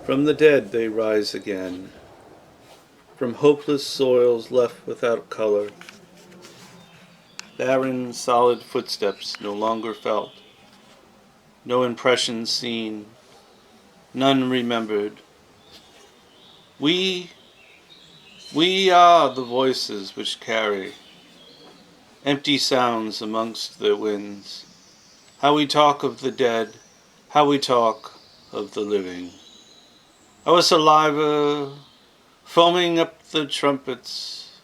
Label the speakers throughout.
Speaker 1: From the dead they rise again, from hopeless soils left without color. Barren, solid footsteps no longer felt, no impressions seen, none remembered. We are the voices which carry empty sounds amongst the winds. How we talk of the dead, how we talk of the living. Our saliva foaming up the trumpets,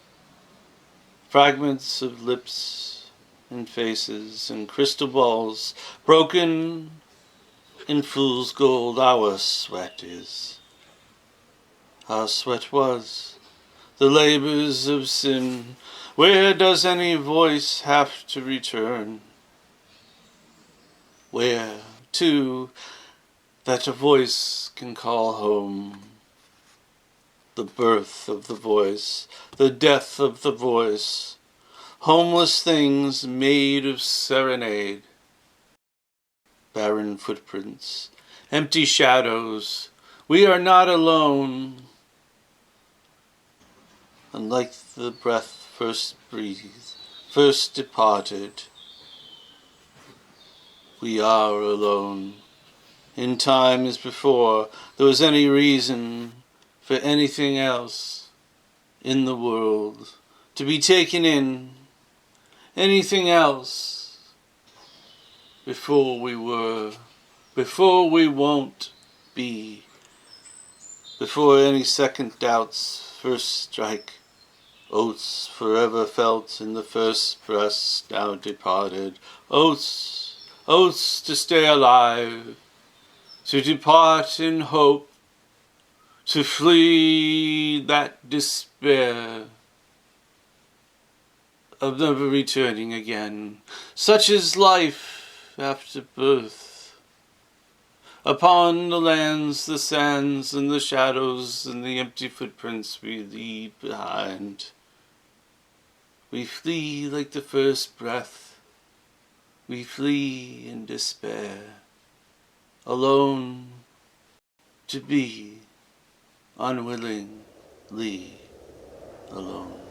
Speaker 1: fragments of lips and faces and crystal balls broken in fool's gold. Our sweat is. Our sweat was the labors of sin. Where does any voice have to return? Where, to, that a voice can call home? The birth of the voice, the death of the voice, homeless things made of serenade, barren footprints, empty shadows. We are not alone. Unlike the breath first breathed, first departed, we are alone. In time as before there was any reason for anything else in the world to be taken in, anything else, before we were, before we won't be, before any second doubts first strike. Oaths forever felt in the first breast now departed. Oaths to stay alive, to depart in hope, to flee that despair of never returning again. Such is life after birth. Upon the lands, the sands, and the shadows, and the empty footprints we leave behind. We flee like the first breath. We flee in despair. Alone, to be unwillingly alone.